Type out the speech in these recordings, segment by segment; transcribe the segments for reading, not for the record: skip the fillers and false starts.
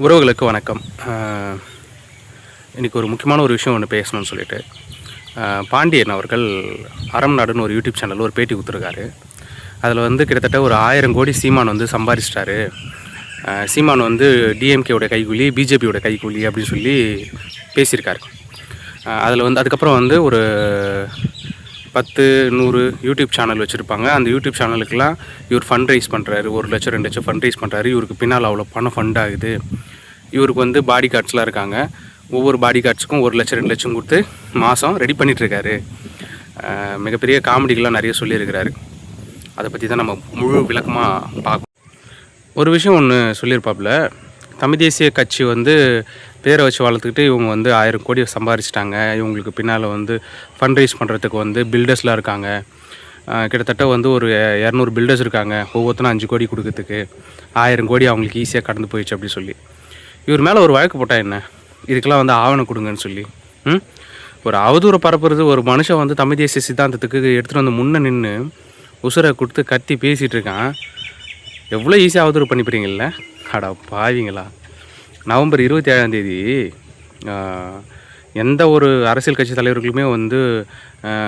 உறவுகளுக்கு வணக்கம். இன்றைக்கி ஒரு முக்கியமான ஒரு விஷயம் ஒன்று பேசணும்னு சொல்லிட்டு பாண்டியன் அவர்கள் அறம் நாடுன்னு ஒரு யூடியூப் சேனலில் ஒரு பேட்டி கொடுத்துருக்காரு. அதில் கிட்டத்தட்ட ஒரு 1000 கோடி சீமான் சம்பாதிச்சிட்டாரு. சீமான் டிஎம்கேவோட கைக்கூலி, பிஜேபியோட கைக்கூலி அப்படின்னு சொல்லி பேசியிருக்காரு. அதில் அதுக்கப்புறம் ஒரு 10-100 யூடியூப் சேனல் வச்சுருப்பாங்க. அந்த யூடியூப் சேனலுக்கெல்லாம் இவர் ஃபண்ட் ரைஸ் பண்ணுறாரு, 1 லட்சம் 2 லட்சம் ஃபண்ட் ரைஸ் பண்ணுறாரு. இவருக்கு பின்னால் அவ்வளோ பணம் ஃபண்ட் ஆகுது. இவருக்கு பாடி கார்ட்ஸ்லாம் இருக்காங்க. ஒவ்வொரு பாடி கார்ட்ஸுக்கும் 1 லட்சம் 2 லட்சம் கொடுத்து மாதம் ரெடி பண்ணிகிட்ருக்காரு. மிகப்பெரிய காமெடிகள்லாம் நிறைய சொல்லியிருக்கிறாரு. அதை பற்றி தான் நம்ம முழு விளக்கமாக பார்க்கணும். ஒரு விஷயம் ஒன்று சொல்லியிருப்பாப்புல, தமிழ் தேசிய கட்சி பேரை வச்சு வளர்த்துக்கிட்டு இவங்க 1000 கோடி சம்பாதிச்சிட்டாங்க. இவங்களுக்கு பின்னால் ஃபண்ட் ரைஸ் பண்ணுறதுக்கு பில்டர்ஸ்லாம் இருக்காங்க. கிட்டத்தட்ட ஒரு 200 பில்டர்ஸ் இருக்காங்க. ஒவ்வொருத்தரும் 5 கோடி கொடுக்கறதுக்கு 1000 கோடி அவங்களுக்கு ஈஸியாக கடந்து போயிடுச்சு அப்படி சொல்லி இவர் மேலே ஒரு வழக்கு போட்டால் என்ன, இதுக்கெல்லாம் ஆவணம் கொடுங்கன்னு சொல்லி ஒரு அவதூறை பரப்புறது. ஒரு மனுஷன் தமிழ் தேசிய சித்தாந்தத்துக்கு எடுத்துகிட்டு முன்னே நின்று உசுரை கொடுத்து கத்தி பேசிகிட்டு இருக்கான். எவ்வளோ ஈஸியாக அவதூறு பண்ணிப்பீங்கள்ல, அடா பாவீங்களா. நவம்பர் 27 எந்த ஒரு அரசியல் கட்சி தலைவர்களுமே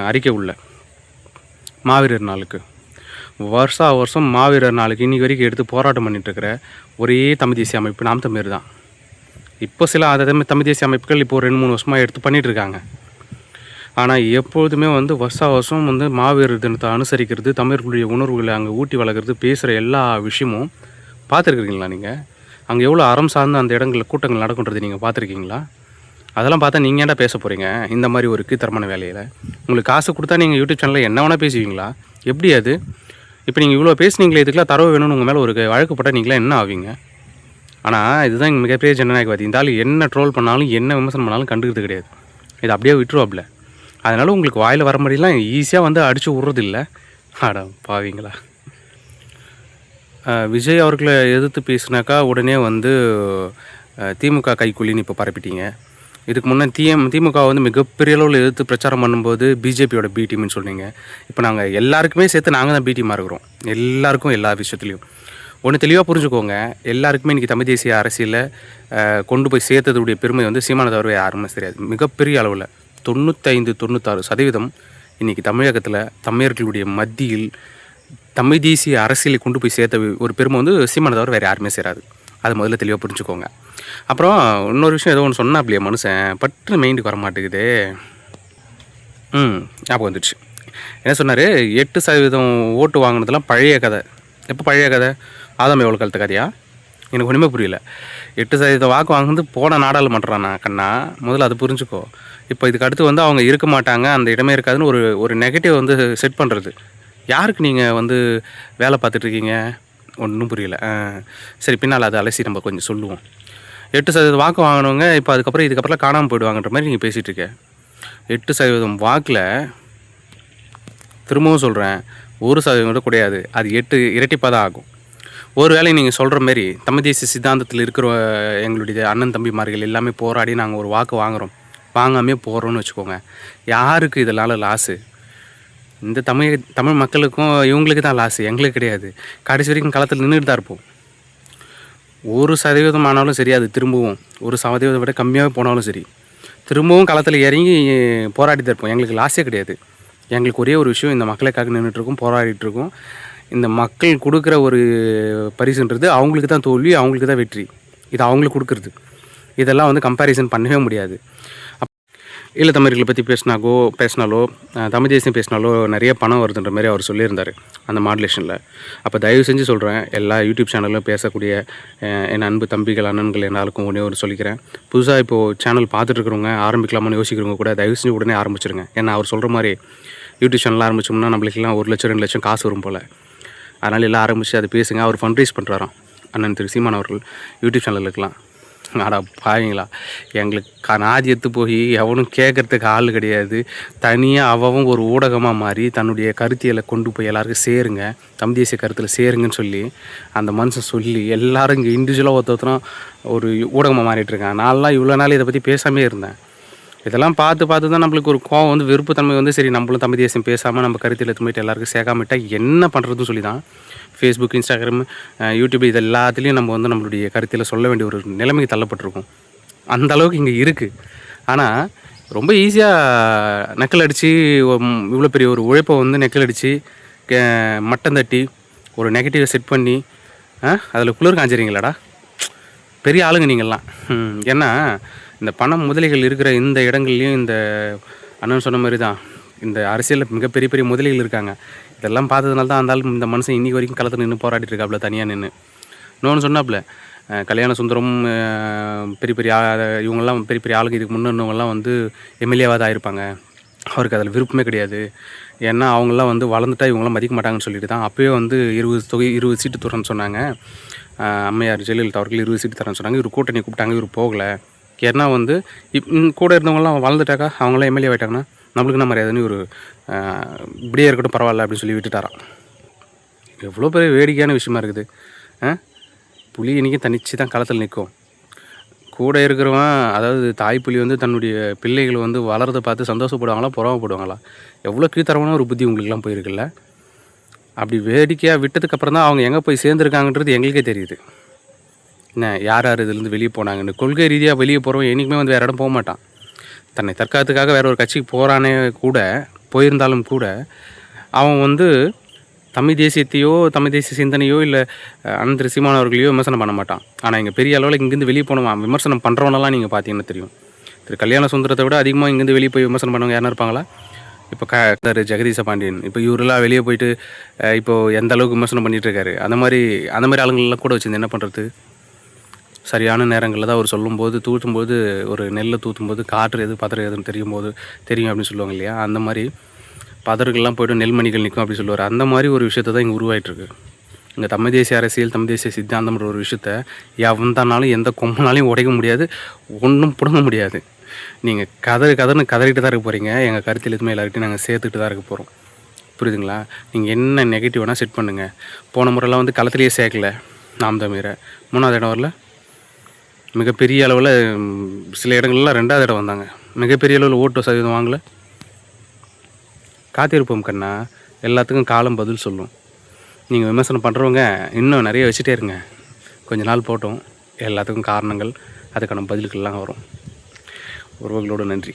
அறிக்கை உள்ள மாவீரர் நாளுக்கு வருஷம் மாவீரர் நாளுக்கு இன்றைக்கி வரைக்கும் எடுத்து போராட்டம் பண்ணிகிட்ருக்கிற ஒரே தமிழ் தேசிய அமைப்பு நாம் தமிழர் தான். இப்போ சில அதை தமிழ் தேசிய அமைப்புகள் இப்போது 2-3 வருஷமாக எடுத்து பண்ணிகிட்ருக்காங்க. ஆனால் எப்பொழுதுமே வருஷம் மாவீரர் தினத்தை அனுசரிக்கிறது, தமிழர்களுடைய உணர்வுகளை அங்கே ஊட்டி வளர்க்குறது, பேசுகிற எல்லா விஷயமும் பார்த்துருக்குறீங்களா நீங்கள்? அங்கே எவ்வளோ அறம் சார்ந்த அந்த இடங்களில் கூட்டங்கள் நடக்குன்றது நீங்கள் பார்த்துருக்கீங்களா? அதெல்லாம் பார்த்தா நீங்கள் ஏன்டா பேச போகிறீங்க இந்த மாதிரி ஒரு கீழ்த்தரமான வேலையில்? உங்களுக்கு காசு கொடுத்தா நீங்கள் யூடியூப் சேனலில் என்ன வேணால் பேசுவீங்களா? எப்படி அது? இப்போ நீங்கள் இவ்வளோ பேசுனீங்களே, இதுக்கெல்லாம் தரவு வேணும்னு உங்கள் மேலே ஒரு வழக்கு போட்டால் நீங்களாம் என்ன ஆவீங்க? ஆனால் இதுதான் எங்கள் மிகப்பெரிய ஜனநாயகவாதி. இந்த ஆள் என்ன ட்ரோல் பண்ணாலும் என்ன விமர்சனம் பண்ணாலும் கண்டுக்கிறது கிடையாது. இது அப்படியே விட்டுருவாப்ல. அதனால் உங்களுக்கு வாயில் வர மாதிரிலாம் ஈஸியாக அடித்து விட்றது இல்லை. ஆடா பாவீங்களா. விஜய் அவர்களை எதிர்த்து பேசினாக்கா உடனே திமுக கைக்கூலின்னு இப்போ பரப்பிட்டீங்க. இதுக்கு முன்னே திமுக மிகப்பெரிய அளவில் எதிர்த்து பிரச்சாரம் பண்ணும்போது பிஜேபியோட பி டீம்னு சொன்னீங்க. இப்போ நாங்கள் எல்லாருக்குமே சேர்த்து நாங்கள் தான் பி டீமாக இருக்கிறோம். எல்லாருக்கும் எல்லா விஷயத்துலையும் ஒன்று தெளிவாக புரிஞ்சுக்கோங்க. எல்லாருக்குமே இன்றைக்கி தமிழ் தேசிய அரசியலில் கொண்டு போய் சேர்த்ததுடைய பெருமை சீமானை தவிர யாருமே தெரியாது. மிகப்பெரிய அளவில் 95-96% இன்றைக்கி தமிழகத்தில் தமிழர்களுடைய மத்தியில் தமிழ் தேசிய அரசியலை கொண்டு போய் சேர்த்த ஒரு பெருமை சீமானை தவிர வேறு யாருமே சேராது. அது முதல்ல தெளிவாக புரிஞ்சுக்கோங்க. அப்புறம் இன்னொரு விஷயம் ஏதோ ஒன்று சொன்னாப்லையே மனுஷன், பட்டு மைண்டுக்கு வர மாட்டேங்குது. ஞாபகம் வந்துடுச்சு. என்ன சொன்னார்? 8% ஓட்டு வாங்கினதெல்லாம் பழைய கதை. எப்போ பழைய கதை? ஆதாம் எவ்வளோ காலத்து கதையா? எனக்கு ஒன்றுமே புரியல. 8% வாக்கு வாங்கினது போன நாடாளுமன்றானா கண்ணா? முதல்ல அது புரிஞ்சுக்கோ. இப்போ இதுக்கு அடுத்து அவங்க இருக்க மாட்டாங்க, அந்த இடமே இருக்காதுன்னு ஒரு நெகட்டிவ் செட் பண்ணுறது. யாருக்கு நீங்கள் வேலை பார்த்துட்ருக்கீங்க? ஒன்றும் புரியல. சரி, பின்னால் அதை அலசி நம்ம கொஞ்சம் சொல்லுவோம். 8% வாக்கு வாங்கினவங்க இப்போ இதுக்கப்புறம் காணாமல் போயிடுவாங்கன்ற மாதிரி நீங்கள் பேசிகிட்டு இருக்க. 8% வாக்கில் திரும்பவும் சொல்கிறேன், 1% கூட கிடையாது. அது 8 இரட்டிப்பாக தான் ஆகும். ஒரு வேளை நீங்கள் சொல்கிற மாரி தமிழ் தேசிய சித்தாந்தத்தில் இருக்கிற எங்களுடைய அண்ணன் தம்பிமார்கள் எல்லாமே போராடி நாங்கள் ஒரு வாக்கு வாங்காமே போகிறோன்னு வச்சுக்கோங்க. யாருக்கு இதனால் லாஸு? இந்த தமிழ் மக்களுக்கும் இவங்களுக்கு தான் லாஸு, எங்களுக்கு கிடையாது. கடைசி வரைக்கும் களத்தில் நின்றுட்டு தான் இருப்போம். 1% ஆனாலும் சரி, அது திரும்பவும் 1% விட கம்மியாகவே போனாலும் சரி, திரும்பவும் களத்தில் இறங்கி போராடி தான் இருப்போம். எங்களுக்கு லாஸே கிடையாது. எங்களுக்கு ஒரே ஒரு விஷயம், இந்த மக்களுக்காக நின்றுட்டுருக்கோம், போராடிட்டுருக்கோம். இந்த மக்கள் கொடுக்குற ஒரு பரிசுன்றது அவங்களுக்கு தான் தோல்வி, அவங்களுக்கு தான் வெற்றி. இது அவங்களுக்கு கொடுக்குறது. இதெல்லாம் கம்பேரிசன் பண்ணவே முடியாது. ஈழ தமிழர்களை பற்றி பேசினாலோ தமிழ் தேசியம் பேசினாலோ நிறைய பணம் வருதுன்ற மாதிரி அவர் சொல்லியிருந்தார் அந்த மாடுலேஷனில். அப்போ தயவு செஞ்சு சொல்கிறேன், எல்லா யூடியூப் சேனலும் பேசக்கூடிய என் அன்பு தம்பிகள் அண்ணன்கள் எல்லாருக்கும் ஒன்றே ஒரு சொல்லிக்கிறேன். புதுசாக இப்போது சேனல் பார்த்துட்ருக்கிறவங்க, ஆரம்பிக்கலாமான்னு யோசிக்கிறவங்க கூட தயவு செஞ்சு உடனே ஆரம்பிச்சிருங்க. ஏன்னா அவர் சொல்கிற மாதிரி யூடியூப் சேனல் ஆரம்பிச்சோம்னா நம்மளுக்கெல்லாம் 1 லட்சம் 2 லட்சம் காசு வரும் போல். அதனால் எல்லாம் ஆரம்பித்து அதை பேசுங்க. அவர் ஃபண்ட் ரைஸ் பண்ணுறாராம் அண்ணன் திரு சீமான் அவர்கள் யூடியூப் சேனலுக்கெல்லாம். அடா பாவீங்களா. எங்களுக்கு நாதி எடுத்து போய் எவனும் கேட்குறதுக்கு ஆள் கிடையாது. தனியாக அவன் ஒரு ஊடகமாக மாறி தன்னுடைய கருத்தியலை கொண்டு போய் எல்லாருக்கும் சேருங்க, தமிழ் தேசிய கருத்தில் சேருங்கன்னு சொல்லி அந்த மனுஷன் சொல்லி எல்லோரும் இங்கே இண்டிவிஜுவலாக ஒருத்தரும் ஒரு ஊடகமாக மாறிட்டுருக்காங்க. நான்லாம் இவ்வளோ நாள் இதை பற்றி பேசாமே இருந்தேன். இதெல்லாம் பார்த்து தான் நம்மளுக்கு ஒரு கோவம் வந்து வெறுப்பு தன்மை வந்து சரி நம்மளும் தமிழ் தேசியம் பேசாமல் நம்ம கருத்தில் எடுத்துமைட்டு எல்லாருக்கும் சேர்க்காமட்டா என்ன பண்ணுறதுன்னு சொல்லி தான் ஃபேஸ்புக், இன்ஸ்டாகிராம், யூடியூப் இது எல்லாத்துலேயும் நம்ம வந்து நம்மளுடைய கருத்தில் சொல்ல வேண்டிய ஒரு நிலைமைக்கு தள்ளப்பட்டிருக்கோம். அந்த அளவுக்கு இங்கே இருக்குது. ஆனால் ரொம்ப ஈஸியாக நக்கல் அடித்து இவ்வளோ பெரிய ஒரு உழைப்பை வந்து நக்கல் அடித்து மட்டம் தட்டி ஒரு நெகட்டிவை செட் பண்ணி அதில் குளிர் காஞ்சிறீங்களாடா, பெரிய ஆளுங்க நீங்கள்லாம். ஏன்னா இந்த பணம் முதலைகள் இருக்கிற இந்த இடங்கள்லையும் இந்த அண்ணன் சொன்ன மாதிரி தான் இந்த அரசியலில் மிகப்பெரிய பெரிய முதலைகள் இருக்காங்க. இதெல்லாம் பார்த்ததுனால தான் அந்த ஆள் இந்த மனுஷன் இன்றைக்கி வரைக்கும் களத்தில் நின்று போராடிட்டு இருக்காப்புல தனியாக நின்று. இன்னொன்று சொன்னாப்புல கல்யாண சுந்தரம் பெரிய பெரிய இவங்கெல்லாம் பெரிய பெரிய ஆளுங்க இதுக்கு முன்னவங்கெல்லாம் வந்து எம்எல்ஏவாக தான் ஆயிருப்பாங்க, அவருக்கு அதில் விருப்பமே கிடையாது, ஏன்னா அவங்களாம் வந்து வளர்ந்துட்டா இவங்களாம் மதிக்க மாட்டாங்கன்னு சொல்லிட்டு தான் அப்போயே வந்து 20 சீட்டு தரேன்னு சொன்னாங்க. அம்மையார் ஜெயலலிதா அவர்கள் 20 சீட்டு தரேன்னு சொன்னாங்க. இவர் கூட்டணி கூப்பிட்டாங்க, இவர் போகலை. ஏன்னா வந்து கூட இருந்தவங்களாம் வளர்ந்துட்டாக்கா அவங்களாம் எம்எல்ஏ ஆகிட்டாங்கன்னா நம்மளுக்கு என்ன மரியாதைன்னு ஒரு இப்படியே இருக்கட்டும் பரவாயில்ல அப்படின்னு சொல்லி விட்டுட்டாராம். எவ்வளோ பெரிய வேடிக்கையான விஷயமா இருக்குது. புலி இன்றைக்கி தனிச்சு தான் களத்தில் நிற்கும். கூட இருக்கிறவன் அதாவது தாய் புலி வந்து தன்னுடைய பிள்ளைகளை வந்து வளர்றதை பார்த்து சந்தோஷப்படுவாங்களா பொறாமப்படுவாங்களா? எவ்வளோ கீழ்த்தரமான ஒரு புத்தி உங்களுக்குலாம் போயிருக்குல்ல. அப்படி வேடிக்கையாக விட்டதுக்கப்புறம் தான் அவங்க எங்கே போய் சேர்ந்துருக்காங்கன்றது எங்களுக்கே தெரியுது. என்ன யார் இதுலேருந்து வெளியே போனாங்கன்னு. கொள்கை ரீதியாக வெளியே போகிறவன் என்றைக்குமே வந்து வேறு இடம் போக மாட்டான். தன்னை தற்காத்துக்காக வேறு ஒரு கட்சிக்கு போகிறானே கூட போயிருந்தாலும் கூட அவன் வந்து தமிழ் தேசியத்தையோ தமிழ் தேசிய சிந்தனையோ இல்லை அண்ணன் திரு சீமான் அவர்களையோ விமர்சனம் பண்ண மாட்டான். ஆனால் இங்கே பெரிய அளவில் இங்கேருந்து வெளியே போனவன் விமர்சனம் பண்ணுறவனெல்லாம் நீங்கள் பார்த்தீங்கன்னா தெரியும். திரு கல்யாண சுந்தரத்தை விட அதிகமாக இங்கேருந்து வெளியே போய் விமர்சனம் பண்ணவங்க யாரும் இருப்பாங்களா? இப்போ ஜெகதீச பாண்டியன் இப்போ இவரெல்லாம் வெளியே போயிட்டு இப்போது எந்த அளவுக்கு விமர்சனம் பண்ணிகிட்ருக்காரு. அந்த மாதிரி ஆளுங்களெல்லாம் கூட வச்சுருந்து என்ன பண்ணுறது? சரியான நேரங்களில் தான் அவர் சொல்லும்போது தூற்றும்போது ஒரு நெல்லை தூற்றும்போது காற்று எது பதறு எதுன்னு தெரியும் அப்படின்னு சொல்லுவாங்க இல்லையா? அந்த மாதிரி பதறுகள்லாம் போய்ட்டு நெல்மணிகள் நிற்கும் அப்படின்னு சொல்லுவார். அந்த மாதிரி ஒரு விஷயத்தை தான் இங்கே உருவாயிட்ருக்கு. இங்கே தமிழ் தேசிய அரசியல் தமிழ் தேசிய சித்தாந்தம்ன்ற ஒரு விஷயத்த எவந்தானாலும் எந்த கொம்பனாலையும் உடைக்க முடியாது, ஒன்றும் பிடுங்க முடியாது. நீங்கள் கதறுன்னு கதறிட்டு தான் இருக்க போகிறீங்க. எங்கள் கருத்தில் எதுவுமே எல்லார்கிட்டையும் நாங்கள் சேர்த்துக்கிட்டு தான் இருக்க போகிறோம். புரியுதுங்களா? நீங்கள் என்ன நெகட்டிவ் வேணால் செட் பண்ணுங்கள். போன முறைலாம் வந்து களத்துலேயே சேர்க்கல நாம் தமிழரை, 3வது இடம் வரல, மிகப்பெரிய அளவில் சில இடங்கள்லாம் 2வது இடம் வந்தாங்க, மிகப்பெரிய அளவில் ஓட்டு சதவீதம் வாங்கலை. காத்திருப்போம் கண்ணா, எல்லாத்துக்கும் காலம் பதில் சொல்லும். நீங்கள் விமர்சனம் பண்ணுறவங்க இன்னும் நிறைய வச்சுட்டே இருங்க. கொஞ்ச நாள் போட்டோம், எல்லாத்துக்கும் காரணங்கள் அதுக்கான பதில்கள்லாம் வரும். உறவுகளோடு நன்றி.